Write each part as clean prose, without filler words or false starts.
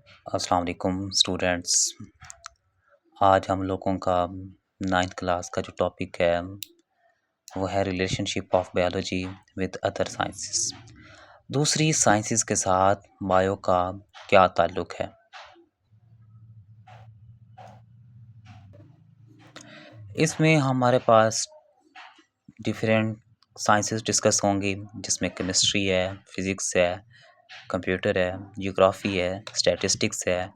अस्सलाम वालेकुम स्टूडेंट्स। आज हम लोगों का 9th क्लास का जो टॉपिक है वो है relationship of biology with other sciences. दूसरी साइंसेस के साथ बायो का क्या ताल्लुक है। इसमें हमारे पास डिफरेंट साइंसेस डिस्कस होंगी, जिसमें केमिस्ट्री है, फिज़िक्स है, कंप्यूटर है, ज्योग्राफी है, स्टैटिस्टिक्स है,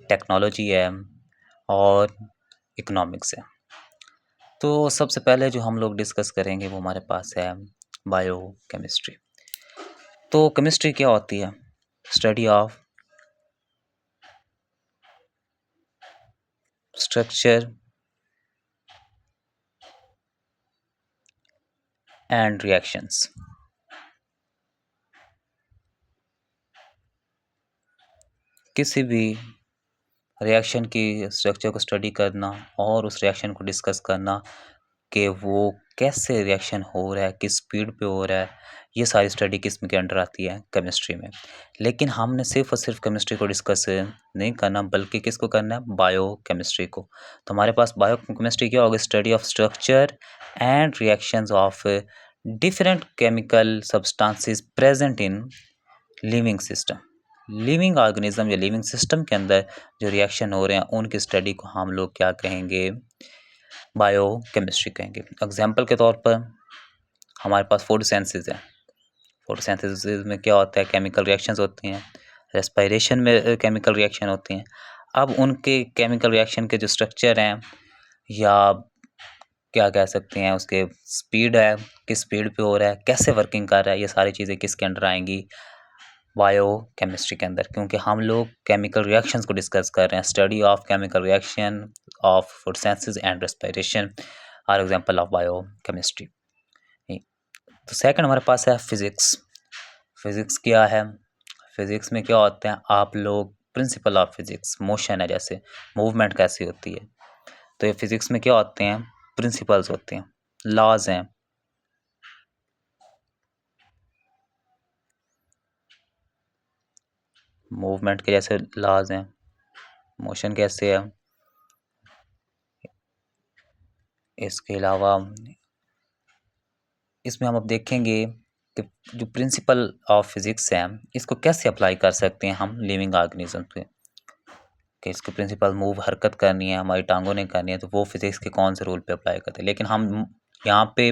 टेक्नोलॉजी है और इकोनॉमिक्स है। तो सबसे पहले जो हम लोग डिस्कस करेंगे वो हमारे पास है बायोकेमिस्ट्री। तो केमिस्ट्री क्या होती है? Study of structure and reactions. किसी भी रिएक्शन की स्ट्रक्चर को स्टडी करना और उस रिएक्शन को डिस्कस करना कि वो कैसे रिएक्शन हो रहा है, किस स्पीड पे हो रहा है, ये सारी स्टडी किस में के अंडर आती है? केमिस्ट्री में। लेकिन हमने सिर्फ और सिर्फ केमिस्ट्री को डिस्कस नहीं करना, बल्कि किसको करना है? बायोकेमिस्ट्री को। तो हमारे पास बायोकेमिस्ट्री क्या होगी? Study of structure and reactions of different chemical substances present in living system. Living organism या लिविंग सिस्टम के अंदर जो रिएक्शन हो रहे हैं उनकी स्टडी को हम लोग क्या कहेंगे? बायोकेमिस्ट्री कहेंगे। एग्जाम्पल के तौर पर हमारे पास फोटोसिंथेसिस है। फोटोसिंथेसिस में क्या होता है? केमिकल रिएक्शंस होती हैं। रेस्पिरेशन में केमिकल रिएक्शन होती हैं। अब उनके केमिकल रिएक्शन के जो स्ट्रक्चर हैं या क्या कह सकते हैं उसके स्पीड है, किस स्पीड पे हो रहा है, कैसे वर्किंग कर रहा है, ये सारी चीज़ें किसके अंडर आएंगी? बायोकेमिस्ट्री के अंदर। क्योंकि हम लोग केमिकल रिएक्शंस को डिस्कस कर रहे हैं। Study of chemical reaction of photosynthesis and respiration are example of biochemistry. तो सेकंड हमारे पास है फिजिक्स। फिजिक्स क्या है? फिजिक्स में क्या होता है? आप लोग प्रिंसिपल ऑफ फिजिक्स, मोशन है, जैसे मूवमेंट कैसी होती है, तो ये फिजिक्स में क्या होते हैं? प्रिंसिपल्स होते हैं, लॉज हैं। मूवमेंट के जैसे लॉज हैं, मोशन कैसे है। इसके अलावा इसमें हम अब देखेंगे कि जो प्रिंसिपल ऑफ फिजिक्स है इसको कैसे अप्लाई कर सकते हैं हम लिविंग ऑर्गेनिज्म पे। कि इसके प्रिंसिपल मूव हरकत करनी है, हमारी टांगों ने करनी है, तो वो फिजिक्स के कौन से रूल पे अप्लाई करते हैं। लेकिन हम यहाँ पे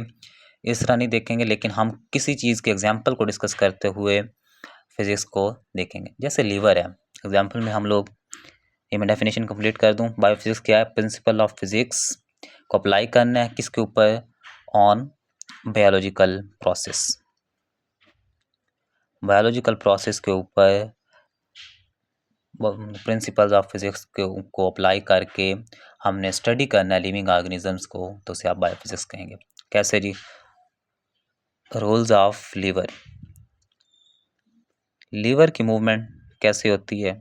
इस तरह नहीं देखेंगे, लेकिन हम किसी चीज़ के एग्जाम्पल को डिस्कस करते हुए फिजिक्स को देखेंगे। जैसे लीवर है, एग्जाम्पल में हम लोग, ये मैं डेफिनेशन कंप्लीट कर दूं। बायोफिजिक्स क्या है? प्रिंसिपल ऑफ फिजिक्स को अप्लाई करना है किसके ऊपर? On biological process. Biological process के ऊपर प्रिंसिपल्स ऑफ फिजिक्स को अप्लाई करके हमने स्टडी करना है लिविंग ऑर्गेनिजम्स को, तो उसे आप बायोफिजिक्स कहेंगे। कैसे जी? Rules of lever. लीवर की मूवमेंट कैसे होती है?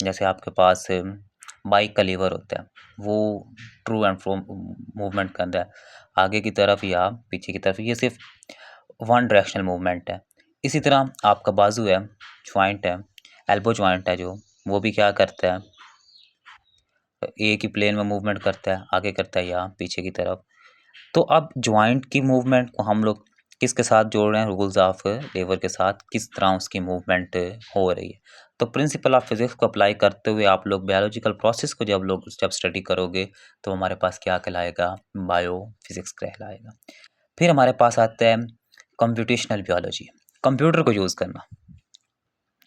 जैसे आपके पास बाइक का लीवर होता है, वो ट्रू एंड फ्रो मूवमेंट कर रहा है, आगे की तरफ या पीछे की तरफ। ये सिर्फ वन डायरेक्शनल मूवमेंट है। इसी तरह आपका बाजू है, ज्वाइंट है, एल्बो ज्वाइंट है, जो वो भी क्या करता है? एक ही प्लेन में मूवमेंट करता है, आगे करता है या पीछे की तरफ। तो अब ज्वाइंट की मूवमेंट को हम लोग किसके साथ जोड़ रहे हैं? रूल्स ऑफ लीवर के साथ। किस तरह उसकी मूवमेंट हो रही है। तो प्रिंसिपल ऑफ फिजिक्स को अप्लाई करते हुए आप लोग बायोलॉजिकल प्रोसेस को जब स्टडी करोगे तो हमारे पास क्या कहलाएगा? बायो फिजिक्स कहलाएगा। फिर हमारे पास आता है कंप्यूटेशनल बायोलॉजी। कंप्यूटर को यूज़ करना,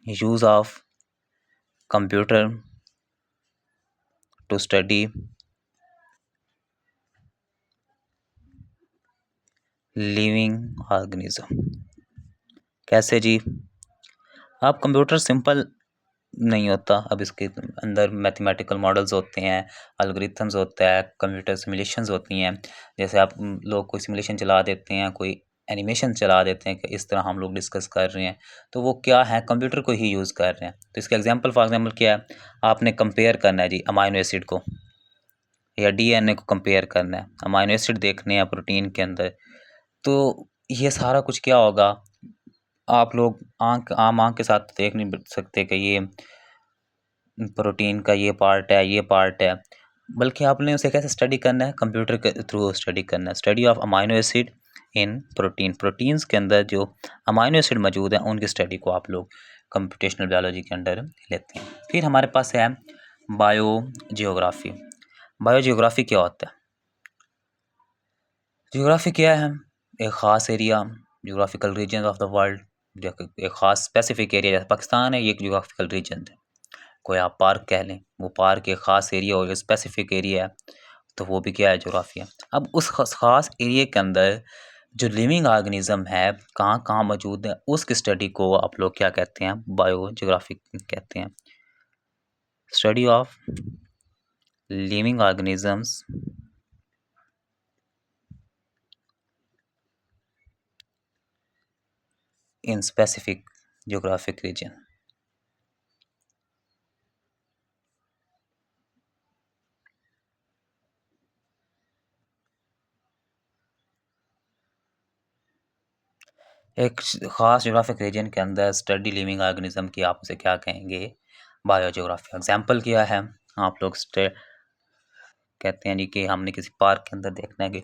use of computer to study living organism. कैसे जी? अब कंप्यूटर सिंपल नहीं होता। अब इसके अंदर मैथमेटिकल मॉडल्स होते हैं, एल्गोरिथम्स होता है, कंप्यूटर सिमुलेशंस होती हैं। जैसे आप लोग कोई सिमुलेशन चला देते हैं, कोई एनिमेशन चला देते हैं कि इस तरह हम लोग डिस्कस कर रहे हैं, तो वो क्या है? कंप्यूटर को ही यूज़ कर रहे हैं। तो इसका एग्जांपल फॉर एग्जांपल क्या है? आपने कंपेयर करना है जी अमाइनो एसिड को या डीएनए को कंपेयर करना है, अमाइनो एसिड देखने हैं प्रोटीन के अंदर। तो ये सारा कुछ क्या होगा? आप लोग आम आँख के साथ देख नहीं सकते कि ये प्रोटीन का ये पार्ट है, बल्कि आपने उसे कैसे स्टडी करना है, कंप्यूटर के थ्रू स्टडी करना है। Study of amino acid in protein, proteins के अंदर जो अमाइनो एसिड मौजूद हैं उनकी स्टडी को आप लोग कंप्यूटेशनल बायोलॉजी के अंडर लेते हैं। फिर हमारे पास है बायो जियोग्राफी। बायो जियोग्राफी क्या होता है? जियोग्राफी क्या है? एक ख़ास area, geographical region of the world, एक ख़ास स्पेसिफिक एरिया, जैसे पाकिस्तान है ये एक जियोग्राफिकल रीजन है। कोई आप पार्क कह लें, वो पार्क एक ख़ास एरिया हो, स्पेसिफिक एरिया है, तो वो भी क्या है, जियोग्राफी है। अब उस ख़ास एरिया के अंदर जो लिविंग ऑर्गेनिज्म है कहाँ-कहाँ मौजूद है, उसकी स्टडी को आप लोग क्या कहते हैं, बायो जियोग्राफी कहते हैं। Study of living organisms in specific geographic region. एक ख़ास जियोग्राफिक रीजन के अंदर स्टडी लिविंग ऑर्गेनिज्म की आप उसे क्या कहेंगे, बायो जियोग्राफी। एग्जाम्पल क्या है, आप लोग कहते हैं जी कि हमने किसी पार्क के अंदर देखना है कि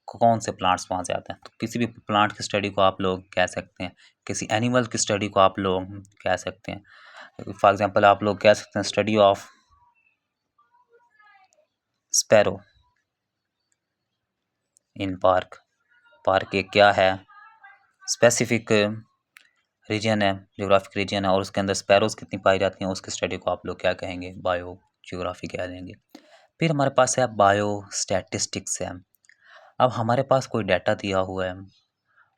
कौन से प्लांट्स वहाँ से आते हैं, तो किसी भी प्लांट की स्टडी को आप लोग कह सकते हैं, किसी एनिमल की स्टडी को आप लोग कह सकते हैं। फॉर एग्जांपल आप लोग कह सकते हैं study of sparrow in park. Park एक क्या है, स्पेसिफिक रीजन है, जियोग्राफिक रीजन है, और उसके अंदर स्पैरोज कितनी पाई जाती हैं उसकी स्टडी को आप लोग क्या कहेंगे, बायो जियोग्राफी कह देंगे। फिर हमारे पास है बायो स्टैटिस्टिक्स है। अब हमारे पास कोई डाटा दिया हुआ है,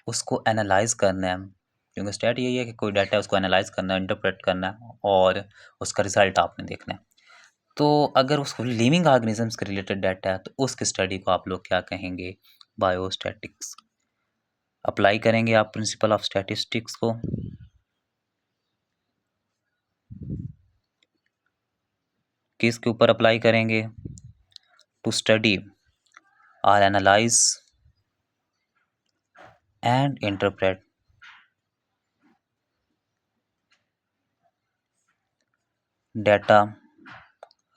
उसको एनालाइज करना है, क्योंकि स्टैट यही है कि कोई डाटा है उसको एनालाइज करना है, इंटरप्रेट करना है और उसका रिजल्ट आपने देखना है। तो अगर उसको लिविंग ऑर्गेनिजम्स के रिलेटेड डाटा है तो उसकी स्टडी को आप लोग क्या कहेंगे, बायोस्टैटिक्स। अप्लाई करेंगे आप प्रिंसिपल ऑफ स्टैटिस्टिक्स को, किसके ऊपर अप्लाई करेंगे, टू स्टडी और analyze and interpret data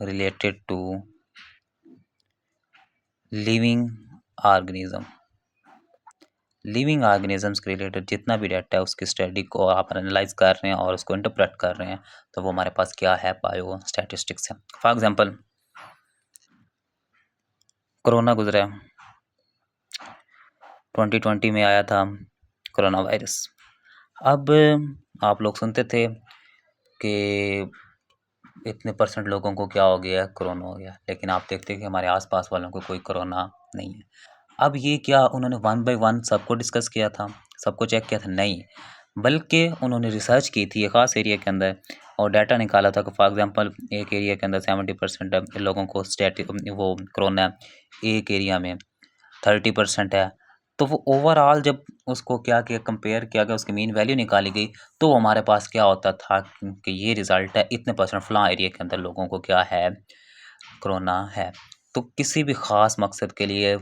related to living organism. Living organisms के रिलेटेड जितना भी डाटा है उसकी स्टडी को आप एनालाइज कर रहे हैं और उसको इंटरप्रेट कर रहे हैं, तो वो हमारे पास क्या है, बायो स्टैटिस्टिक्स है। फॉर एग्जांपल कोरोना गुजरा, 2020 में आया था कोरोना वायरस। अब आप लोग सुनते थे कि इतने परसेंट लोगों को क्या हो गया, कोरोना हो गया, लेकिन आप देखते हैं कि हमारे आसपास वालों को कोई कोरोना नहीं है। अब ये क्या उन्होंने वन बाय वन सबको डिस्कस किया था, सबको चेक किया था? नहीं, बल्कि उन्होंने रिसर्च की थी एक ख़ास एरिया के अंदर और डाटा निकाला था कि फॉर एग्जांपल एक एरिया के अंदर 70% लोगों को वो कोरोना है, एक एरिया में 30% है। तो वो ओवरऑल जब उसको क्या किया, कंपेयर किया गया, उसकी मीन वैल्यू निकाली गई, तो हमारे पास क्या होता था कि ये रिज़ल्ट है, इतने परसेंट फलाँ एरिया के अंदर लोगों को क्या है, कोरोना है। तो किसी भी ख़ास मकसद के लिए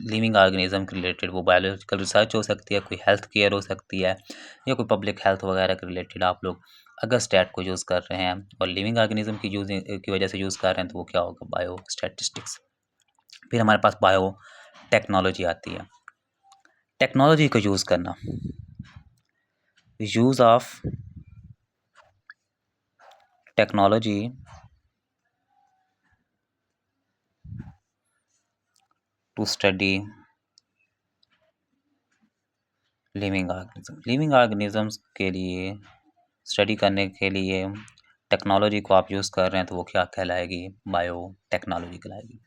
लिविंग ऑर्गेनिज्म के रिलेटेड वो बायोलॉजिकल रिसर्च हो सकती है, कोई हेल्थ केयर हो सकती है या कोई पब्लिक हेल्थ वगैरह के रिलेटेड आप लोग अगर स्टैट को यूज़ कर रहे हैं और लिविंग ऑर्गेनिज्म की की वजह से यूज़ कर रहे हैं, तो वो क्या होगा, बायो स्टैटिस्टिक्स। फिर हमारे पास बायो टेक्नोलॉजी आती है। टेक्नोलॉजी को यूज़ करना, use of technology to study living organism. Living organisms के लिए स्टडी करने के लिए टेक्नोलॉजी को आप यूज़ कर रहे हैं, तो वो क्या कहलाएगी, बायो टेक्नोलॉजी कहलाएगी।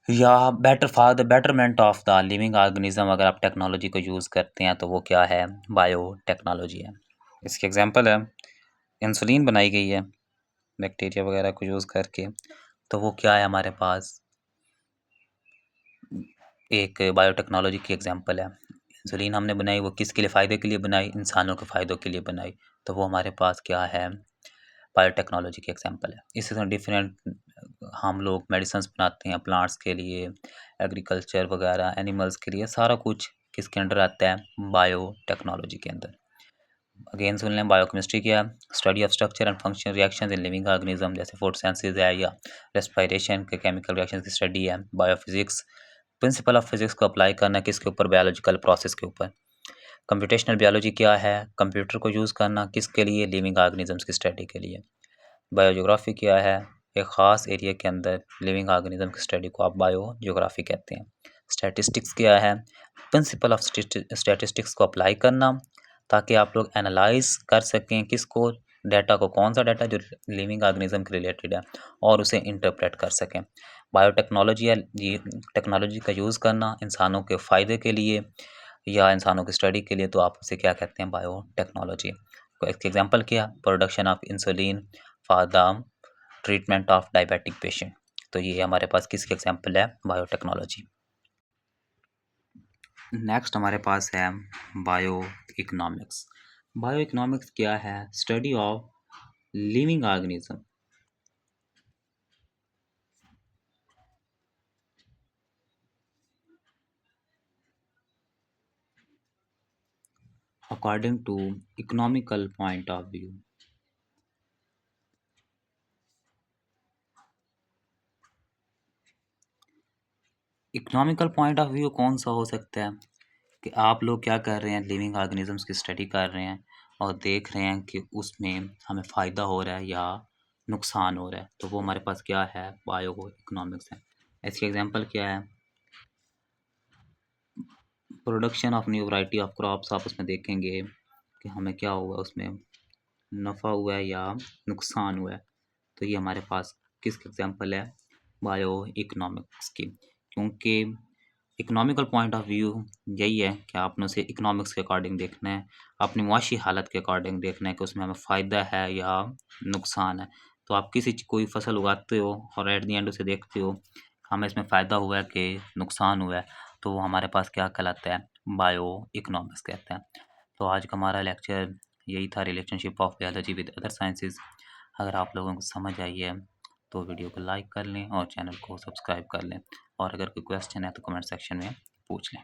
या better for the betterment of the living organism अगर आप टेक्नोलॉजी को यूज़ करते हैं तो वो क्या है, बायो टेक्नोलॉजी है। इसके एग्जांपल है, इंसुलिन बनाई गई है बैक्टीरिया वगैरह को यूज़ करके, तो वो क्या है हमारे पास, एक बायोटेक्नोलॉजी की एग्जांपल है। इंसुलिन हमने बनाई, वो किसके लिए, फ़ायदे के लिए बनाई, इंसानों के फ़ायदों के लिए बनाई, तो वो हमारे पास क्या है, बायोटेक्नोलॉजी की एग्जांपल है। इसी तरह डिफरेंट हम लोग मेडिसिन्स बनाते हैं प्लांट्स के लिए, एग्रीकल्चर वगैरह, एनिमल्स के लिए, सारा कुछ किसके अंडर आता है, बायोटेक्नोलॉजी के अंदर। अगेन सुन लें, बायोकेमिस्ट्री क्या है? Study of structure and function reactions in living organism, जैसे फोटोसिंथेसिस है या रेस्पिरेशन के केमिकल रिएक्शंस की स्टडी है। बायोफिजिक्स, प्रिंसिपल ऑफ फिजिक्स को अप्लाई करना किसके ऊपर? बायोलॉजिकल प्रोसेस के ऊपर। कंप्यूटेशनल बायोलॉजी क्या है? कंप्यूटर को यूज़ करना किसके लिए? लिविंग ऑर्गेनिजम्स की स्टडी के लिए। बायोजियोग्राफी क्या है? एक ख़ास एरिया के अंदर लिविंग ऑर्गेनिज्म की स्टडी को आप बायोजियोग्राफी कहते हैं। स्टैटिस्टिक्स क्या है? प्रिंसिपल ऑफ स्टैटिस्टिक्स को अप्लाई करना ताकि आप लोग एनालाइज कर सकें किसको? डाटा को, कौन सा डाटा जो लिविंग ऑर्गेनिज्म के रिलेटेड है, और उसे इंटरप्रेट कर सकें। बायोटेक्नोलॉजी है, ये टेक्नोलॉजी का यूज़ करना इंसानों के फ़ायदे के लिए या इंसानों की स्टडी के लिए, तो आप उसे क्या कहते हैं? बायोटेक्नोलॉजी। इसके एग्जांपल क्या? Production of insulin for the treatment of diabetic patient. तो ये हमारे पास किसके एग्जांपल है? बायोटेक्नोलॉजी। नेक्स्ट हमारे पास है बायो इकोनॉमिक्स। बायो इकोनॉमिक्स क्या है? Study of living organism according to economical point of view. Economical point of view कौन सा हो सकता है? कि आप लोग क्या कर रहे हैं? लिविंग ऑर्गेनिजम्स की स्टडी कर रहे हैं और देख रहे हैं कि उसमें हमें फ़ायदा हो रहा है या नुकसान हो रहा है, तो वो हमारे पास क्या है? बायो इकोनॉमिक्स है। इसकी एग्जांपल क्या है? Production of new variety of crops, आप उसमें देखेंगे कि हमें क्या हुआ, उसमें नफ़ा हुआ है या नुकसान हुआ है। तो ये हमारे पास किसकी एग्जांपल है? बायो इकोनॉमिक्स की। क्योंकि इकोनॉमिकल पॉइंट ऑफ व्यू यही है कि आपने उसे इकोनॉमिक्स के अकॉर्डिंग देखना है, अपनी मुआशी हालत के अकॉर्डिंग देखना है कि उसमें हमें फ़ायदा है या नुकसान है। तो आप किसी कोई फसल उगाते हो और एट द एंड उसे देखते हो, हमें इसमें फ़ायदा हुआ है कि नुकसान हुआ है, तो वो हमारे पास क्या कहलाता है? बायो इकोनॉमिक्स कहते हैं। तो आज का हमारा लेक्चर यही था, relationship of biology with other sciences. अगर आप लोगों को समझ आई है तो वीडियो को लाइक कर लें और चैनल को सब्सक्राइब कर लें, और अगर कोई क्वेश्चन है तो कमेंट सेक्शन में पूछ लें।